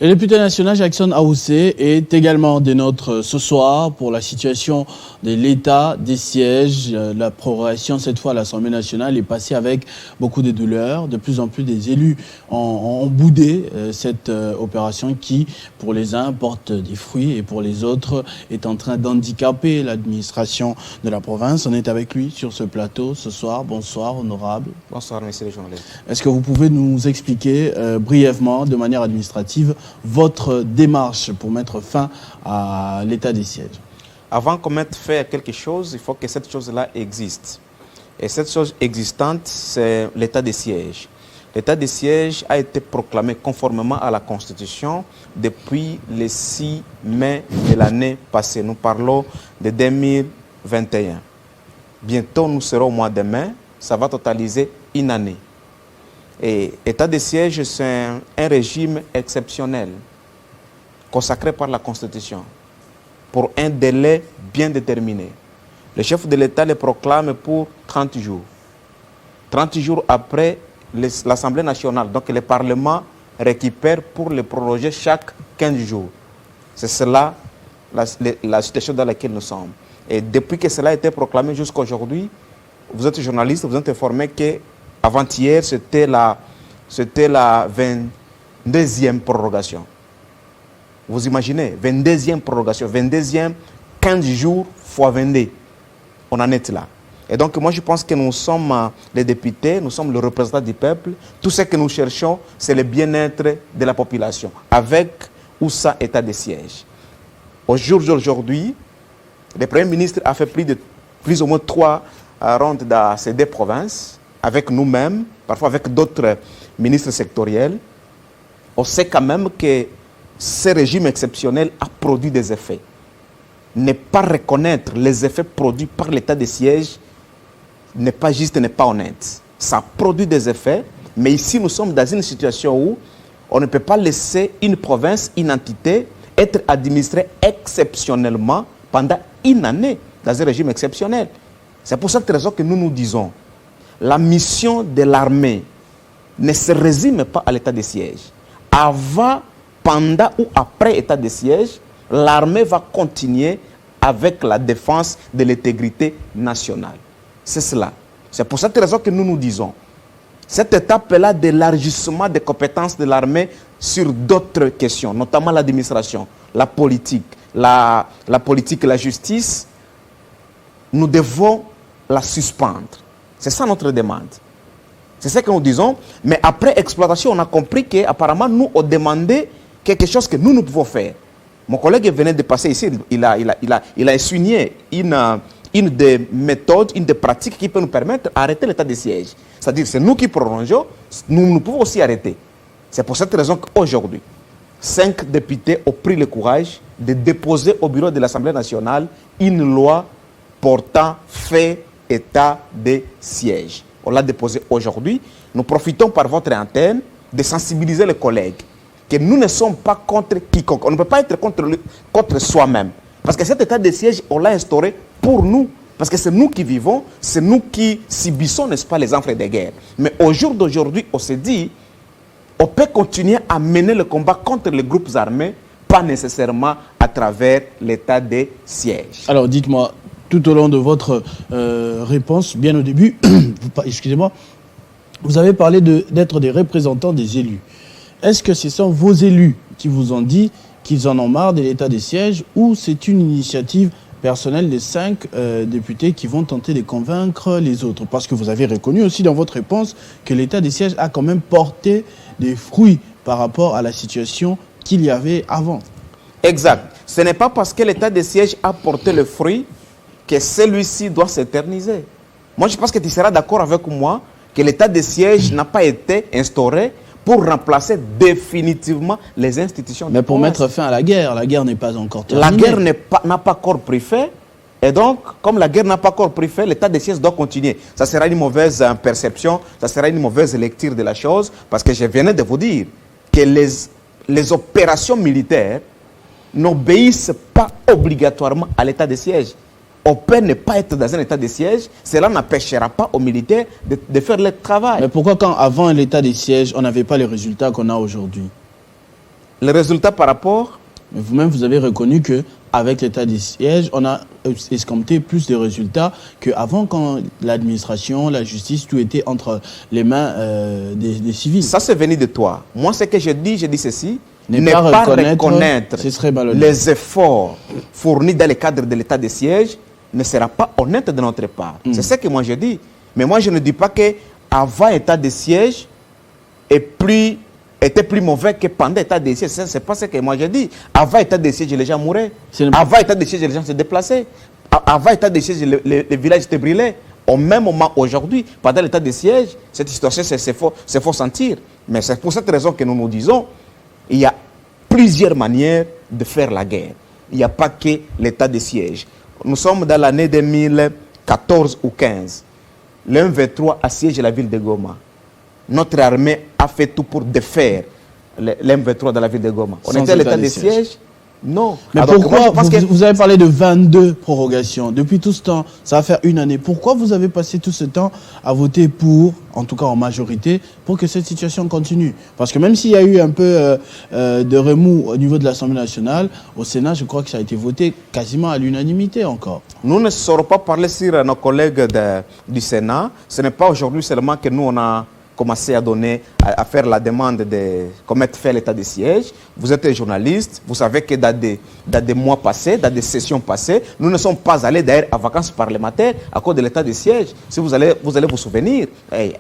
Le député national Jackson Ahoussé est également des nôtres ce soir pour la situation de l'état des sièges. La prorogation, cette fois à l'Assemblée nationale, est passée avec beaucoup de douleurs. De plus en plus des élus ont boudé cette opération qui, pour les uns, porte des fruits et pour les autres, est en train d'handicaper l'administration de la province. On est avec lui sur ce plateau ce soir. Bonsoir, honorable. Bonsoir, messieurs les journalistes. Est-ce que vous pouvez nous expliquer brièvement, de manière administrative, votre démarche pour mettre fin à l'état des sièges? Avant qu'on mette fin à quelque chose, il faut que cette chose-là existe. Et cette chose existante, c'est l'état des sièges. L'état des sièges a été proclamé conformément à la Constitution depuis le 6 mai de l'année passée. Nous parlons de 2021. Bientôt, nous serons au mois de mai. Ça va totaliser une année. Et l'état des sièges, c'est un régime exceptionnel consacré par la Constitution pour un délai bien déterminé. Le chef de l'État le proclame pour 30 jours. 30 jours après, l'Assemblée nationale, donc le Parlement, récupère pour le proroger chaque 15 jours. C'est cela la situation dans laquelle nous sommes. Et depuis que cela a été proclamé jusqu'à aujourd'hui, vous êtes journaliste, vous êtes informé qu'avant-hier, c'était la 22e prorogation. Vous imaginez, 22e prorogation, 22e, 15 jours fois 22. On en est là. Et donc, moi, je pense que nous sommes les députés, nous sommes le représentant du peuple. Tout ce que nous cherchons, c'est le bien-être de la population, avec ou sans état de siège. Au jour d'aujourd'hui, le Premier ministre a fait plus ou moins 3 rondes dans ces 2 provinces, avec nous-mêmes, parfois avec d'autres ministres sectoriels. On sait quand même que ce régime exceptionnel a produit des effets. Ne pas reconnaître les effets produits par l'état de siège n'est pas juste, n'est pas honnête. Ça produit des effets, mais ici nous sommes dans une situation où on ne peut pas laisser une province, une entité, être administrée exceptionnellement pendant une année dans un régime exceptionnel. C'est pour cette raison que nous nous disons, la mission de l'armée ne se résume pas à l'état de siège. Avant, pendant ou après l'état de siège, l'armée va continuer avec la défense de l'intégrité nationale. C'est cela. C'est pour cette raison que nous nous disons, cette étape-là d'élargissement des compétences de l'armée sur d'autres questions, notamment l'administration, la politique, la justice, nous devons la suspendre. C'est ça notre demande. C'est ce que nous disons. Mais après exploitation, on a compris qu'apparemment, nous, on demandait quelque chose que nous pouvons faire. Mon collègue venait de passer ici, il a souligné une des méthodes, une des pratiques qui peut nous permettre d'arrêter l'état de siège. C'est-à-dire, c'est nous qui prolongeons, nous pouvons aussi arrêter. C'est pour cette raison qu'aujourd'hui, 5 députés ont pris le courage de déposer au bureau de l'Assemblée nationale une loi portant fait état de siège. On l'a déposé aujourd'hui. Nous profitons par votre antenne de sensibiliser les collègues que nous ne sommes pas contre quiconque. On ne peut pas être contre soi-même. Parce que cet état de siège, on l'a instauré pour nous. Parce que c'est nous qui vivons, c'est nous qui subissons, n'est-ce pas, les enfants de guerre. Mais au jour d'aujourd'hui, on se dit, on peut continuer à mener le combat contre les groupes armés, pas nécessairement à travers l'état de siège. Alors, dites-moi, tout au long de votre réponse, bien au début, excusez-moi, vous avez parlé d'être des représentants des élus. Est-ce que ce sont vos élus qui vous ont dit qu'ils en ont marre de l'état des sièges ou c'est une initiative personnelle des 5 députés qui vont tenter de convaincre les autres? Parce que vous avez reconnu aussi dans votre réponse que l'état des sièges a quand même porté des fruits par rapport à la situation qu'il y avait avant. Exact. Ce n'est pas parce que l'état des sièges a porté le fruit que celui-ci doit s'éterniser. Moi, je pense que tu seras d'accord avec moi que l'état des sièges n'a pas été instauré pour remplacer définitivement les institutions. Mais pour mettre fin à la guerre n'est pas encore terminée. La guerre n'a pas encore pris fin. Et donc, comme la guerre n'a pas encore pris fin, l'état des sièges doit continuer. Ça sera une mauvaise perception, ça sera une mauvaise lecture de la chose, parce que je venais de vous dire que les opérations militaires n'obéissent pas obligatoirement à l'état de siège. On peut ne pas être dans un état de siège, cela n'empêchera pas aux militaires de faire leur travail. Mais pourquoi quand avant l'état de siège, on n'avait pas les résultats qu'on a aujourd'hui? Le résultat par rapport... Mais vous-même, vous avez reconnu qu'avec l'état de siège, on a escompté plus de résultats qu'avant, quand l'administration, la justice, tout était entre les mains des civils. Ça, c'est venu de toi. Moi, ce que je dis ceci. Ne pas reconnaître ce serait malhonnête. Les efforts fournis dans le cadre de l'état de siège ne sera pas honnête de notre part. C'est ce que moi je dis. Mais moi, je ne dis pas qu'avant l'état de siège était plus mauvais que pendant l'état de siège. Ce n'est pas ce que moi je dis. Avant l'état de siège, les gens mouraient. Avant l'état de siège, les gens se déplaçaient. Avant l'état de siège, les villages étaient brûlés. Au même moment, aujourd'hui, pendant l'état de siège, cette situation, c'est faut sentir. Mais c'est pour cette raison que nous nous disons, il y a plusieurs manières de faire la guerre. Il n'y a pas que l'état de siège. Nous sommes dans l'année 2014 ou 15. Le M23 assiège la ville de Goma. Notre armée a fait tout pour défaire le M23 dans la ville de Goma. On était à l'état de siège? Non. Mais alors, pourquoi vous avez parlé de 22 prorogations depuis tout ce temps? Ça va faire une année. Pourquoi vous avez passé tout ce temps à voter pour, en tout cas en majorité, pour que cette situation continue? Parce que même s'il y a eu un peu de remous au niveau de l'Assemblée nationale, au Sénat, je crois que ça a été voté quasiment à l'unanimité encore. Nous ne saurons pas parler sur nos collègues du Sénat. Ce n'est pas aujourd'hui seulement que nous, on a commencé à faire la demande de commettre fait l'état de siège. Vous êtes un journaliste, vous savez que dans des mois passés, dans des sessions passées, nous ne sommes pas allés d'ailleurs à vacances parlementaires à cause de l'état de siège. Si vous allez vous souvenir,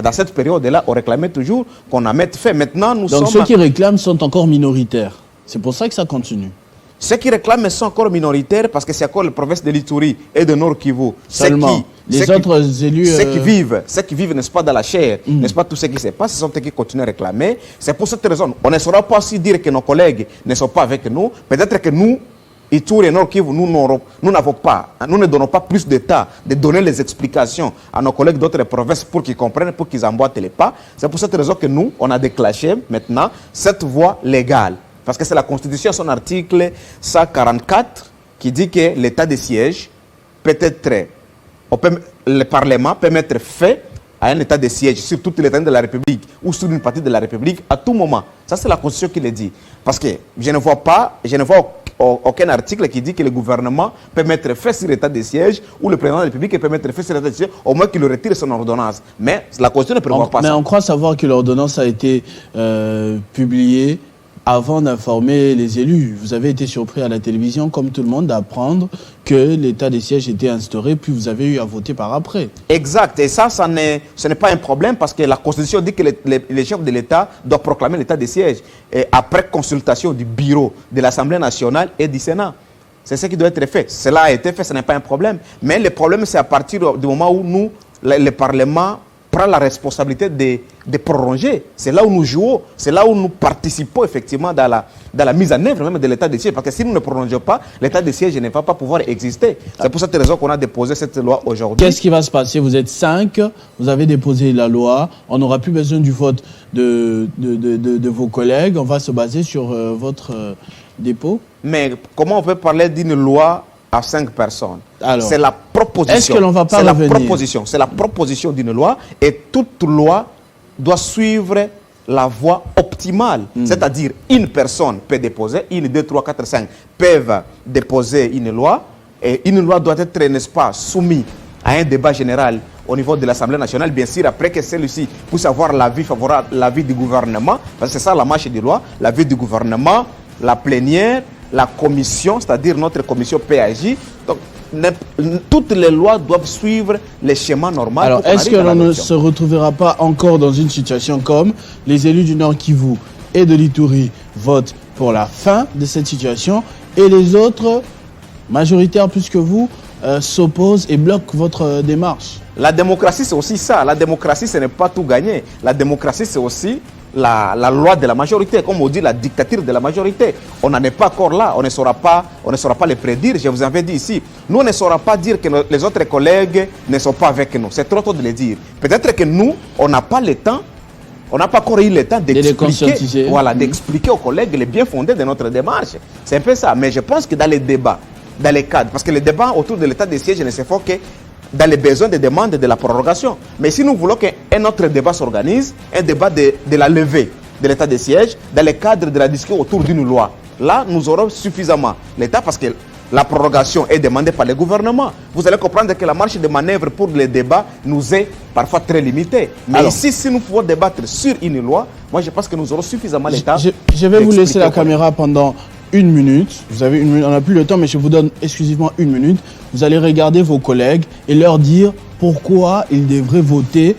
dans cette période-là, on réclamait toujours qu'on en mette fait. Maintenant, Donc ceux qui réclament sont encore minoritaires. C'est pour ça que ça continue. Ceux qui réclament sont encore minoritaires parce que c'est encore le province de l'Ituri et de Nord Kivu. Seulement. Les autres élus... Ceux qui vivent, n'est-ce pas, dans la chair, n'est-ce pas, tout ce qui se passe, ce sont ceux qui continuent à réclamer. C'est pour cette raison. On ne saura pas aussi dire que nos collègues ne sont pas avec nous. Peut-être que nous, Ituri et Nord Kivu, nous ne donnons pas plus d'état de donner les explications à nos collègues d'autres provinces pour qu'ils comprennent, pour qu'ils emboîtent les pas. C'est pour cette raison que nous, on a déclenché maintenant cette voie légale. Parce que c'est la Constitution, son article 144, qui dit que l'état de siège peut être, le Parlement peut mettre fin à un état de siège sur toute l'état de la République ou sur une partie de la République à tout moment. Ça, c'est la Constitution qui le dit. Parce que je ne vois aucun article qui dit que le gouvernement peut mettre fin sur l'état de siège ou le président de la République peut mettre fin sur l'état de siège au moins qu'il retire son ordonnance. Mais la Constitution ne prévoit pas ça. Mais on croit savoir que l'ordonnance a été publiée avant d'informer les élus. Vous avez été surpris à la télévision, comme tout le monde, d'apprendre que l'état de siège était instauré, puis vous avez eu à voter par après. Exact. Et ça, ce n'est pas un problème parce que la Constitution dit que les chefs de l'État doivent proclamer l'état de siège et après consultation du bureau de l'Assemblée nationale et du Sénat. C'est ce qui doit être fait. Cela a été fait, ce n'est pas un problème. Mais le problème, c'est à partir du moment où nous, le Parlement, prend la responsabilité de prolonger. C'est là où nous jouons, c'est là où nous participons effectivement dans la mise en œuvre même de l'état de siège. Parce que si nous ne prolongeons pas, l'état de siège ne va pas pouvoir exister. C'est pour cette raison qu'on a déposé cette loi aujourd'hui. Qu'est-ce qui va se passer? Vous êtes 5, vous avez déposé la loi, on n'aura plus besoin du vote de vos collègues, on va se baser sur votre dépôt. Mais comment on peut parler d'une loi à 5 personnes? C'est la proposition. Est-ce que l'on va pas revenir? C'est la proposition d'une loi et toute loi doit suivre la voie optimale. C'est-à-dire, une personne peut déposer, 1, 2, 3, 4, 5 peuvent déposer une loi et une loi doit être, n'est-ce pas, soumise à un débat général au niveau de l'Assemblée nationale, bien sûr, après que celui-ci puisse avoir l'avis favorable, l'avis du gouvernement, parce que c'est ça la marche des lois, l'avis du gouvernement, la plénière, la commission, c'est-à-dire notre commission PAJ. Donc, toutes les lois doivent suivre les schémas normaux. Alors, est-ce que l'on ne se retrouvera pas encore dans une situation comme les élus du Nord Kivu et de l'Ituri votent pour la fin de cette situation et les autres, majoritaires plus que vous, s'opposent et bloquent votre démarche? La démocratie, c'est aussi ça. La démocratie, ce n'est pas tout gagner. La démocratie, c'est aussi la loi de la majorité, comme on dit, la dictature de la majorité. On n'en est pas encore là, on ne saura pas les prédire. Je vous avais dit ici, nous on ne saura pas dire que les autres collègues ne sont pas avec nous. C'est trop tôt de le dire. Peut-être que nous, on n'a pas le temps, on n'a pas encore eu le temps d'expliquer, d'expliquer aux collègues les bien fondés de notre démarche. C'est un peu ça. Mais je pense que dans les débats, dans les cadres, parce que les débats autour de l'état des sièges ne se font que dans les besoins de demande de la prorogation. Mais si nous voulons qu'un autre débat s'organise, un débat de la levée de l'état de siège dans le cadre de la discussion autour d'une loi. Là, nous aurons suffisamment l'état parce que la prorogation est demandée par le gouvernement. Vous allez comprendre que la marge de manœuvre pour les débats nous est parfois très limitée. Mais alors, ici, si nous pouvons débattre sur une loi, moi je pense que nous aurons suffisamment l'état. Je vais vous laisser la caméra pendant 1 minute. Vous avez 1 minute, on n'a plus le temps, mais je vous donne exclusivement 1 minute. Vous allez regarder vos collègues et leur dire pourquoi ils devraient voter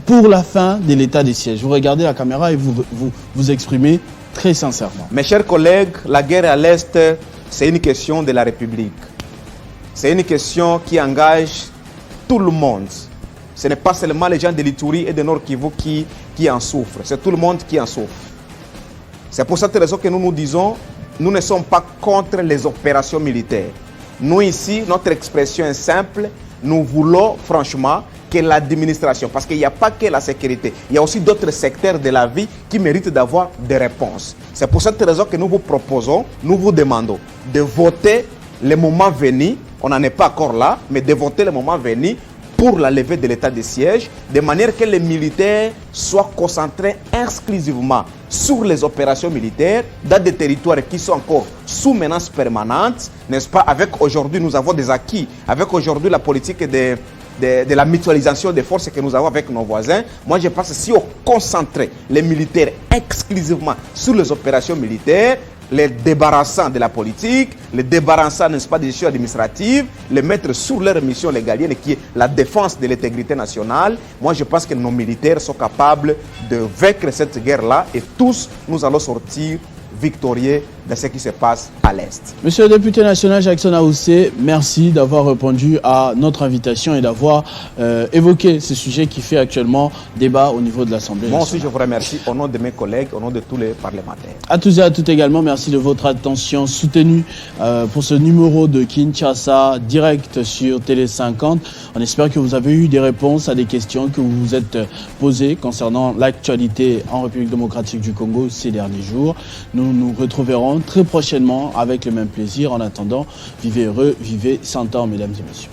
pour la fin de l'état des sièges. Vous regardez la caméra et vous exprimez très sincèrement. Mes chers collègues, la guerre à l'Est, c'est une question de la République. C'est une question qui engage tout le monde. Ce n'est pas seulement les gens de l'Ituri et de Nord Kivu qui en souffrent. C'est tout le monde qui en souffre. C'est pour cette raison que nous nous disons, nous ne sommes pas contre les opérations militaires. Nous ici, notre expression est simple. Nous voulons franchement que l'administration, parce qu'il n'y a pas que la sécurité, il y a aussi d'autres secteurs de la vie qui méritent d'avoir des réponses. C'est pour cette raison que nous vous proposons, nous vous demandons de voter le moment venu, on n'en est pas encore là, mais de voter le moment venu pour la levée de l'état de siège, de manière que les militaires soient concentrés exclusivement sur les opérations militaires dans des territoires qui sont encore sous menace permanente, n'est-ce pas? Avec aujourd'hui, nous avons des acquis, avec aujourd'hui la politique de la mutualisation des forces que nous avons avec nos voisins. Moi, je pense que si on concentrait les militaires exclusivement sur les opérations militaires, les débarrassant de la politique, les débarrassant, n'est-ce pas, des issues administratives, les mettre sur leur mission légalienne qui est la défense de l'intégrité nationale, moi, je pense que nos militaires sont capables de vaincre cette guerre-là et tous, nous allons sortir victorieux de ce qui se passe à l'Est. Monsieur le député national Jackson Ahoussé, merci d'avoir répondu à notre invitation et d'avoir évoqué ce sujet qui fait actuellement débat au niveau de l'Assemblée nationale. Moi aussi, je vous remercie au nom de mes collègues, au nom de tous les parlementaires. À tous et à toutes également, merci de votre attention soutenue pour ce numéro de Kinshasa direct sur Télé 50. On espère que vous avez eu des réponses à des questions que vous vous êtes posées concernant l'actualité en République démocratique du Congo ces derniers jours. Nous nous retrouverons très prochainement avec le même plaisir. En attendant, vivez heureux, vivez 100 ans, mesdames et messieurs.